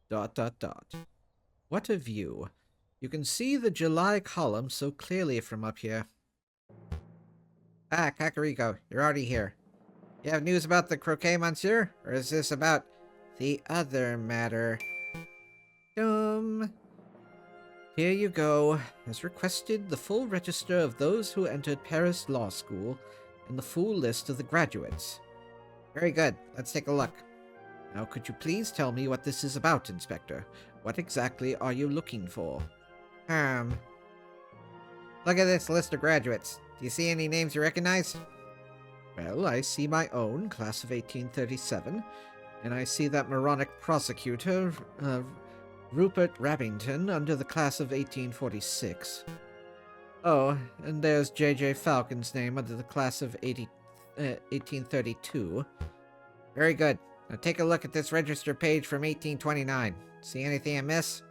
Dot dot dot. What a view. You can see the July column so clearly from up here. Ah, Kakariko, you're already here. You have news about the croquet, monsieur? Or is this about the other matter? Here you go. As requested, the full register of those who entered Paris Law School and the full list of the graduates. Very good. Let's take a look. Now, could you please tell me what this is about, Inspector? What exactly are you looking for? Look at this list of graduates. Do you see any names you recognize? Well, I see my own, class of 1837, and I see that moronic prosecutor, Rupert Rabbington, under the class of 1846. Oh, and there's J.J. Falcon's name under the class of 1832. Very good. Now take a look at this register page from 1829. See anything amiss?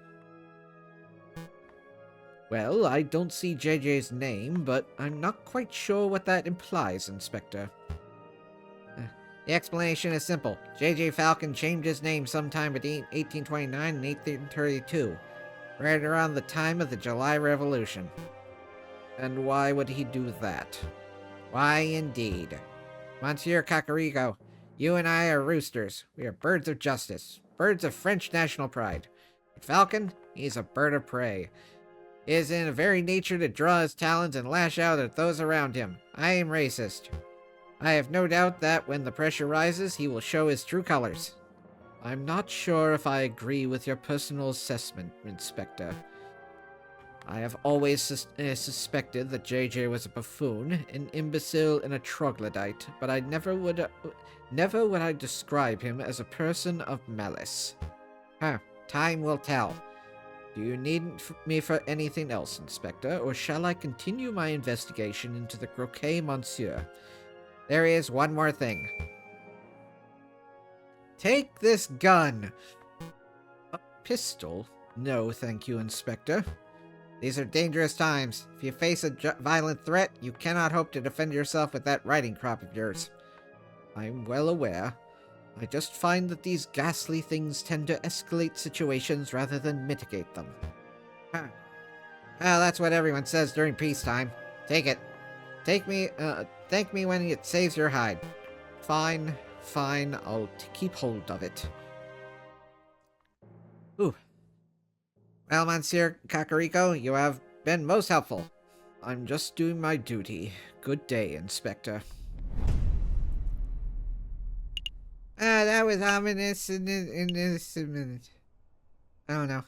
Well, I don't see JJ's name, but I'm not quite sure what that implies, Inspector. The explanation is simple. J.J. Falcon changed his name sometime between 1829 and 1832, right around the time of the July Revolution. And why would he do that? Why, indeed. Monsieur Kakariko, you and I are roosters. We are birds of justice, birds of French national pride. But Falcon, he's a bird of prey. It is in the very nature to draw his talons and lash out at those around him. I am racist. I have no doubt that when the pressure rises, he will show his true colors. I'm not sure if I agree with your personal assessment, Inspector. I have always suspected that JJ was a buffoon, an imbecile, and a troglodyte, but I never would I describe him as a person of malice. Time will tell. Do you need me for anything else, Inspector, or shall I continue my investigation into the croquet, monsieur? There is one more thing. Take this gun. A pistol? No, thank you, Inspector. These are dangerous times. If you face a violent threat, you cannot hope to defend yourself with that riding crop of yours. I'm well aware. I just find that these ghastly things tend to escalate situations rather than mitigate them. Well, that's what everyone says during peacetime. Take it. Thank me when it saves your hide. Fine, I'll keep hold of it. Ooh. Well, Monsieur Kakariko, you have been most helpful. I'm just doing my duty. Good day, Inspector. That was ominous in this minute. I don't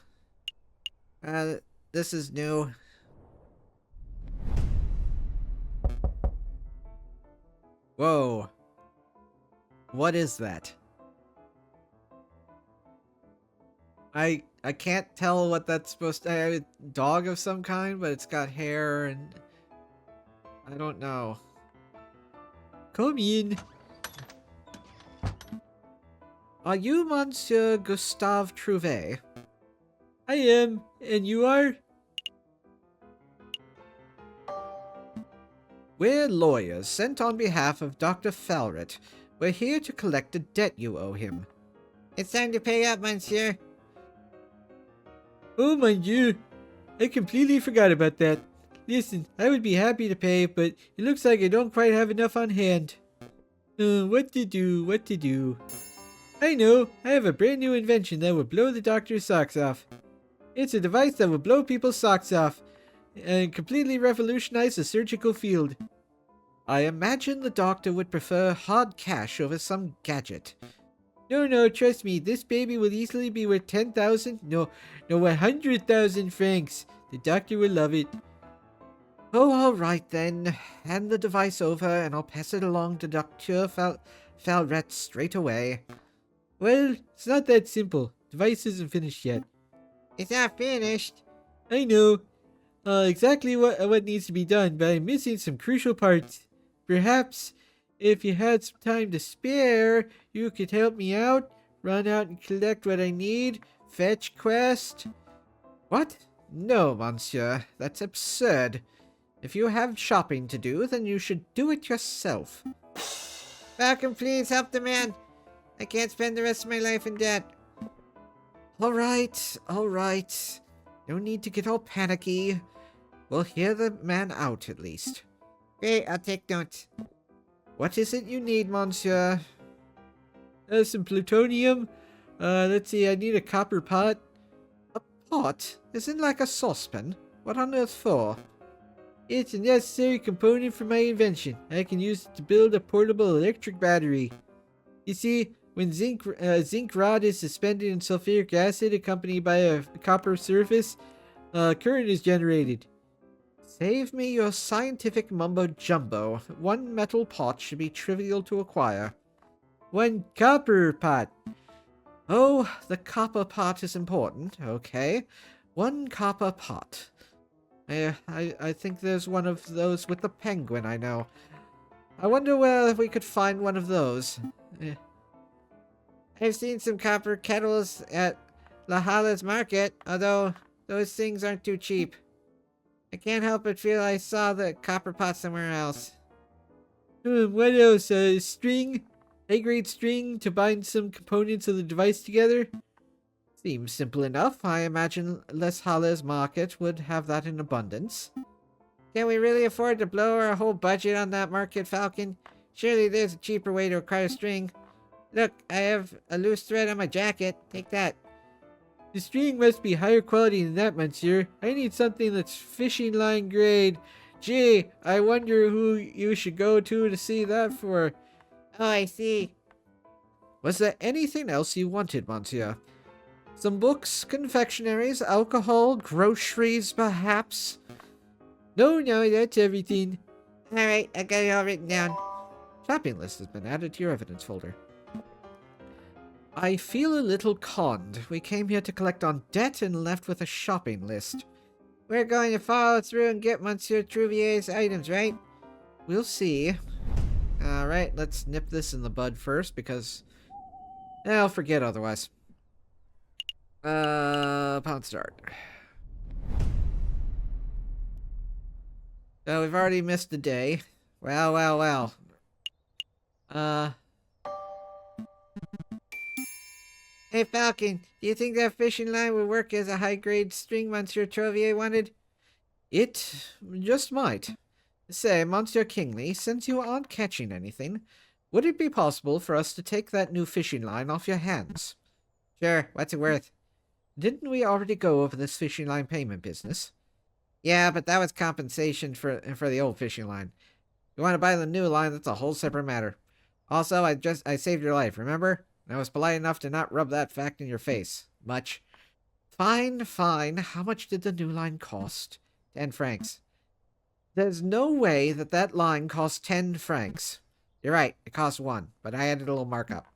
know. This is new. Whoa. What is that? I can't tell what that's supposed to be. A dog of some kind, but it's got hair and I don't know. Come in. Are you Monsieur Gustave Trouvé? I am, and you are? We're lawyers sent on behalf of Dr. Falret. We're here to collect a debt you owe him. It's time to pay up, monsieur. Oh, mon Dieu. I completely forgot about that. Listen, I would be happy to pay, but it looks like I don't quite have enough on hand. What to do? I know, I have a brand new invention that will blow the doctor's socks off. It's a device that will blow people's socks off and completely revolutionize the surgical field. I imagine the doctor would prefer hard cash over some gadget. No, trust me, this baby will easily be worth 10,000, no, 100,000 francs. The doctor will love it. Oh, all right then. Hand the device over and I'll pass it along to Dr. Falret straight away. Well, it's not that simple. Device isn't finished yet. It's not finished? I know. Exactly what needs to be done, but I'm missing some crucial parts. Perhaps If you had some time to spare, you could help me out, run out and collect what I need, fetch quest. What? No, monsieur. That's absurd. If you have shopping to do, then you should do it yourself. Falcon, please help the man. I can't spend the rest of my life in debt. All right, all right. No need to get all panicky. We'll hear the man out at least. Great, I'll take notes. What is it you need, monsieur? Some plutonium. Let's see, I need a copper pot. A pot? Isn't like a saucepan. What on earth for? It's a necessary component for my invention. I can use it to build a portable electric battery. You see, when zinc rod is suspended in sulfuric acid accompanied by a copper surface, current is generated. Save me your scientific mumbo-jumbo. One metal pot should be trivial to acquire. One copper pot. Oh, the copper pot is important. Okay. One copper pot. I think there's one of those with the penguin, I know. I wonder where we could find one of those. I've seen some copper kettles at La Hala's market, although those things aren't too cheap. I can't help but feel I saw the copper pot somewhere else. What else? String? A-grade string to bind some components of the device together? Seems simple enough. I imagine Les Halles market would have that in abundance. Can we really afford to blow our whole budget on that market, Falcon? Surely there's a cheaper way to acquire string. Look, I have a loose thread on my jacket. Take that. The string must be higher quality than that, monsieur. I need something that's fishing line grade. Gee, I wonder who you should go to see that for. Oh, I see. Was there anything else you wanted, monsieur? Some books, confectionaries, alcohol, groceries, perhaps? No, that's everything. Alright, I got it all written down. Shopping list has been added to your evidence folder. I feel a little conned. We came here to collect on debt and left with a shopping list. We're going to follow through and get Monsieur Trouvier's items, right? We'll see. Alright, let's nip this in the bud first because I'll forget otherwise. Pound start. So we've already missed a day. Well. Hey, Falcon, do you think that fishing line would work as a high-grade string Monsieur Trouvier wanted? It just might. Say, Monsieur Kingsley, since you aren't catching anything, would it be possible for us to take that new fishing line off your hands? Sure, what's it worth? Didn't we already go over this fishing line payment business? Yeah, but that was compensation for the old fishing line. You want to buy the new line, that's a whole separate matter. Also, I saved your life, remember? I was polite enough to not rub that fact in your face. Much. Fine. How much did the new line cost? 10 francs. There's no way that line cost 10 francs. You're right, it cost 1, but I added a little markup.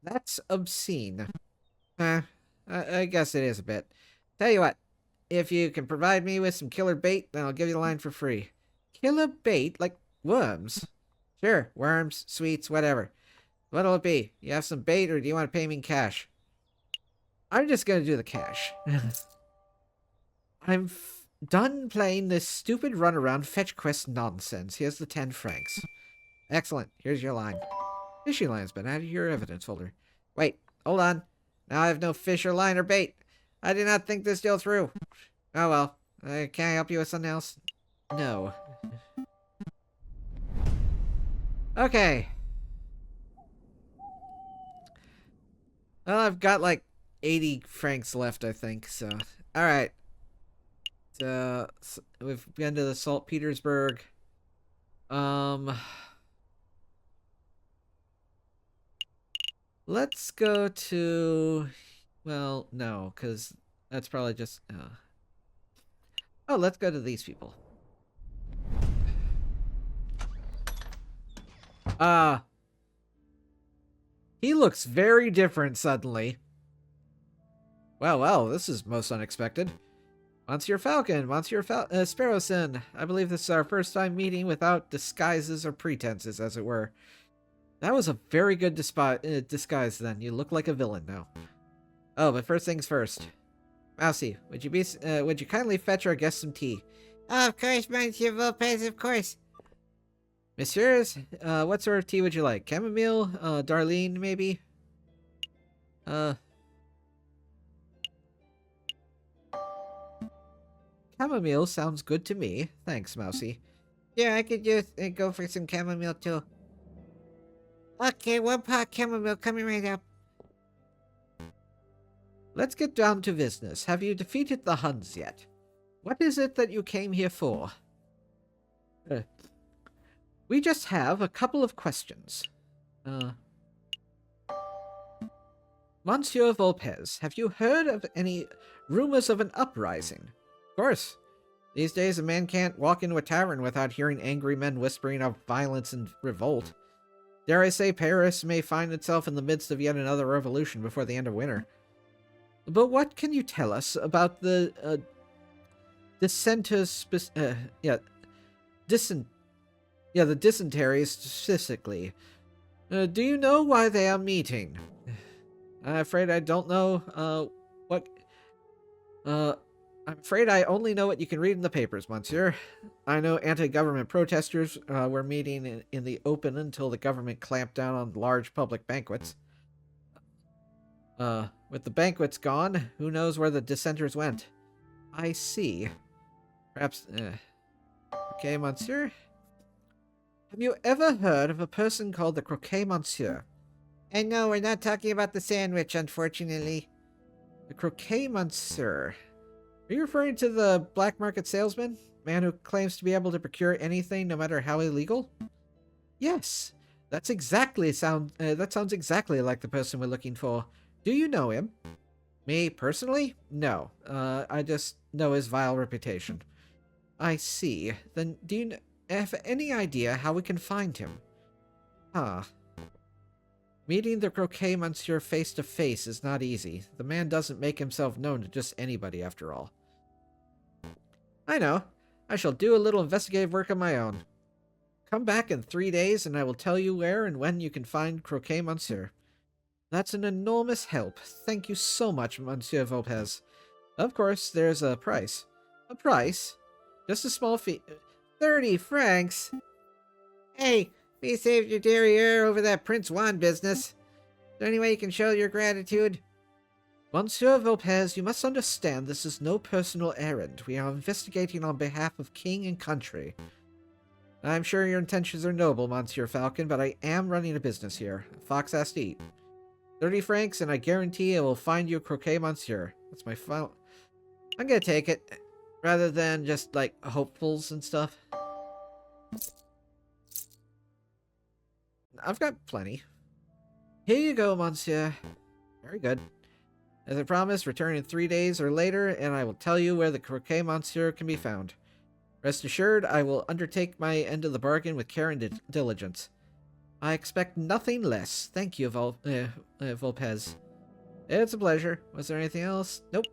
That's obscene. I guess it is a bit. Tell you what, if you can provide me with some killer bait, then I'll give you the line for free. Killer bait? Like worms? Sure, worms, sweets, whatever. What'll it be? You have some bait, or do you want to pay me in cash? I'm just gonna do the cash. I'm done playing this stupid runaround fetch quest nonsense. Here's the 10 francs. Excellent. Here's your line. Fishing line's been added to your evidence folder. Wait, hold on. Now I have no fish or line or bait. I did not think this deal through. Oh well. Can I help you with something else? No. Okay. Well, I've got like 80 francs left, I think, so. Alright. So, we've been to the Salt Petersburg. Let's go to... Well, no, because that's probably just... Oh, let's go to these people. He looks very different suddenly. Well, this is most unexpected. Monsieur Falcon, Sparrowson. I believe this is our first time meeting without disguises or pretenses, as it were. That was a very good disguise then. You look like a villain now. Oh, but first things first. Mousy, would you kindly fetch our guest some tea? Oh, of course, Monsieur Lopez, of course. Messieurs, what sort of tea would you like? Chamomile? Darlene, maybe? Chamomile sounds good to me. Thanks, Mousy. Yeah, I could just go for some chamomile, too. Okay, 1 pot chamomile coming right up. Let's get down to business. Have you defeated the Huns yet? What is it that you came here for? We just have a couple of questions. Monsieur Volpez, have you heard of any rumors of an uprising? Of course. These days a man can't walk into a tavern without hearing angry men whispering of violence and revolt. Dare I say Paris may find itself in the midst of yet another revolution before the end of winter. But what can you tell us about the the dysenteries specifically? Do you know why they are meeting? I'm afraid I don't know, I'm afraid I only know what you can read in the papers, Monsieur. I know anti-government protesters were meeting in the open until the government clamped down on large public banquets. With the banquets gone, who knows where the dissenters went? I see. Perhaps, okay, Monsieur. Have you ever heard of a person called the Croquet Monsieur? And no, we're not talking about the sandwich, unfortunately. The Croquet Monsieur. Are you referring to the black market salesman? Man who claims to be able to procure anything, no matter how illegal? Yes, that sounds exactly like the person we're looking for. Do you know him? Me, personally? No. I just know his vile reputation. I see. Then do you have any idea how we can find him? Huh. Meeting the Croquet Monsieur face to face is not easy. The man doesn't make himself known to just anybody, after all. I know. I shall do a little investigative work of my own. Come back in 3 days and I will tell you where and when you can find Croquet Monsieur. That's an enormous help. Thank you so much, Monsieur Volpez. Of course, there's a price. A price? Just a small fee. 30 francs? Hey, we saved your derriere over that Prince Juan business. Is there any way you can show your gratitude? Monsieur Volpez, you must understand this is no personal errand. We are investigating on behalf of king and country. I'm sure your intentions are noble, Monsieur Falcon, but I am running a business here. A fox has to eat. 30 francs, and I guarantee I will find you Croquet Monsieur. That's my final... I'm gonna take it, rather than just, like, hopefuls and stuff. I've got plenty. Here you go, Monsieur. Very good. As I promised, return in 3 days or later, and I will tell you where the Croquet Monsieur can be found. Rest assured, I will undertake my end of the bargain with care and diligence. I expect nothing less. Thank you, Volpez. It's a pleasure. Was there anything else? Nope.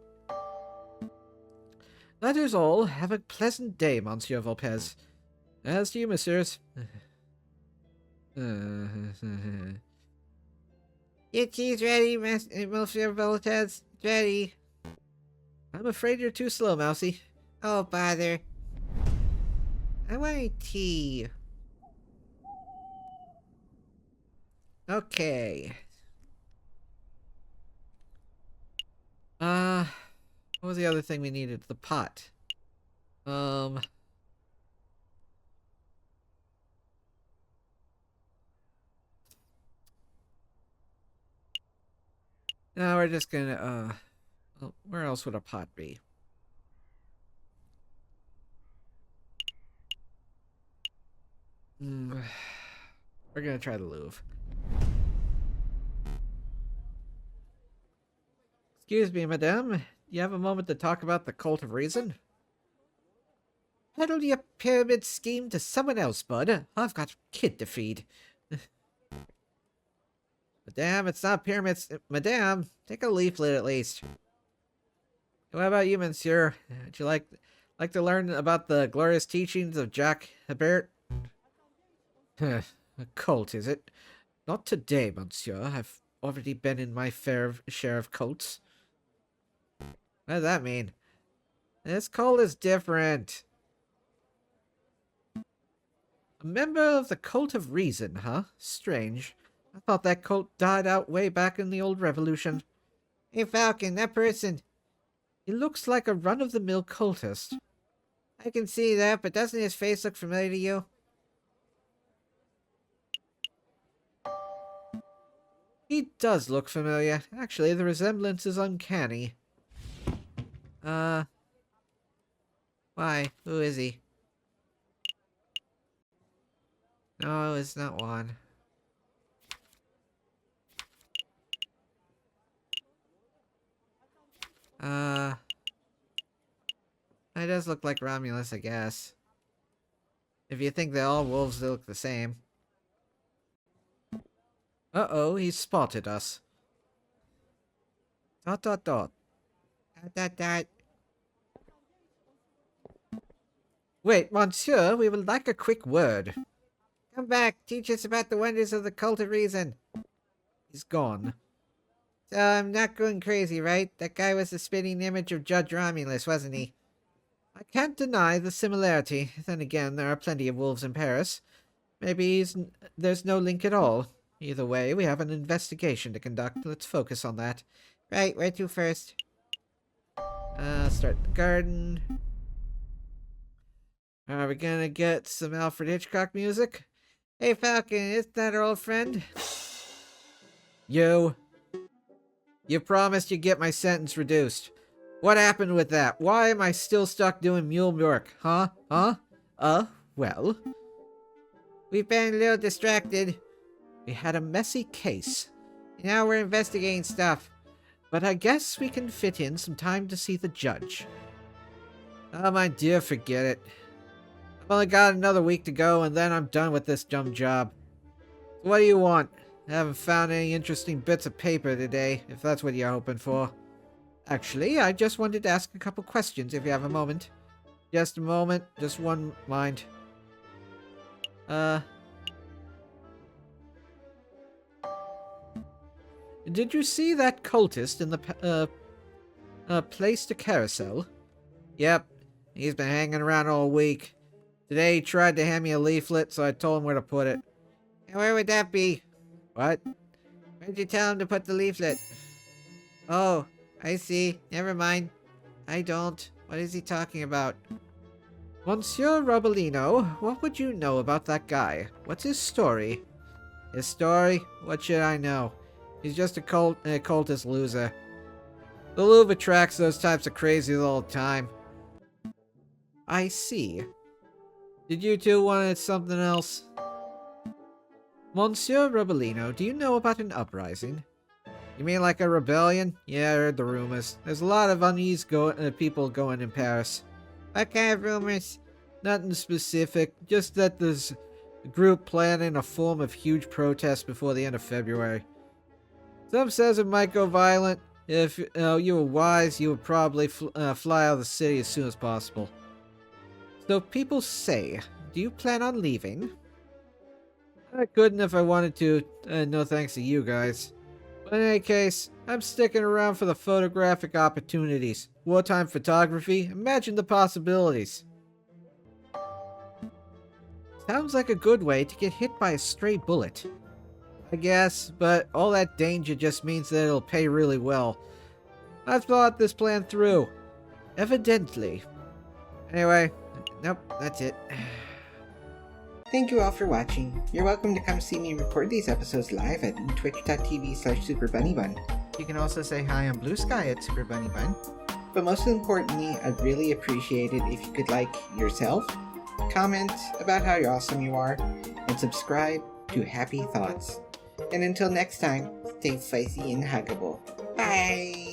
That is all. Have a pleasant day, Monsieur Volpez. As to you, messieurs. Your tea's ready, Monsieur Volpez. Ready. I'm afraid you're too slow, Mousy. Oh, bother. I want a tea. Okay. What was the other thing we needed? The pot. No, we're just gonna, well, where else would a pot be? We're gonna try the Louvre. Excuse me, madame. You have a moment to talk about the Cult of Reason? Peddle your pyramid scheme to someone else, bud. I've got a kid to feed. Madame, it's not pyramids. Madame, take a leaflet at least. What about you, monsieur? Would you like to learn about the glorious teachings of Jacques Hebert? A cult, is it? Not today, monsieur. I've already been in my fair share of cults. What does that mean? This cult is different. A member of the Cult of Reason, huh? Strange. I thought that cult died out way back in the old revolution. Hey, Falcon, that person. He looks like a run-of-the-mill cultist. I can see that, but doesn't his face look familiar to you? He does look familiar. Actually, the resemblance is uncanny. Why? Who is he? No, it's not one. It does look like Romulus, I guess. If you think that all wolves look the same. Uh-oh, he's spotted us. Dot dot dot. Dot dot dot. Wait, monsieur, we would like a quick word. Come back, teach us about the wonders of the Cult of Reason. He's gone. So I'm not going crazy, right? That guy was the spitting image of Judge Romulus, wasn't he? I can't deny the similarity. Then again, there are plenty of wolves in Paris. Maybe there's no link at all. Either way, we have an investigation to conduct. Let's focus on that. Right, where to first? Start the garden. Are we gonna get some Alfred Hitchcock music? Hey, Falcon, isn't that our old friend? You promised you'd get my sentence reduced. What happened with that? Why am I still stuck doing mule work? Huh? Well. We've been a little distracted. We had a messy case. Now we're investigating stuff. But I guess we can fit in some time to see the judge. Oh, my dear, forget it. I've only got another week to go, and then I'm done with this dumb job. So what do you want? I haven't found any interesting bits of paper today, if that's what you're hoping for. Actually, I just wanted to ask a couple questions, if you have a moment. Just a moment. Just one, mind. Did you see that cultist in the, place to carousel? Yep. He's been hanging around all week. Today he tried to hand me a leaflet, so I told him where to put it. And where would that be? What? Where'd you tell him to put the leaflet? Oh, I see. Never mind. I don't. What is he talking about? Monsieur Robolino, what would you know about that guy? What's his story? His story? What should I know? He's just a cultist loser. The Louvre attracts those types of crazies all the time. I see. Did you two want something else? Monsieur Robolino, do you know about an uprising? You mean like a rebellion? Yeah, I heard the rumors. There's a lot of uneasy people going in Paris. What kind of rumors? Nothing specific, just that there's a group planning a form of huge protest before the end of February. Some says it might go violent. If you were wise, you would probably fly out of the city as soon as possible. So people say, do you plan on leaving? I couldn't if I wanted to, no thanks to you guys. But in any case, I'm sticking around for the photographic opportunities. Wartime photography, imagine the possibilities. Sounds like a good way to get hit by a stray bullet. I guess, but all that danger just means that it'll pay really well. I've thought this plan through. Evidently. Anyway, nope, that's it. Thank you all for watching. You're welcome to come see me record these episodes live at twitch.tv/SuperBunnyBun. You can also say hi on Blue Sky at SuperBunnyBun. But most importantly, I'd really appreciate it if you could like yourself, comment about how awesome you are, and subscribe to Happy Thoughts. And until next time, stay spicy and huggable. Bye!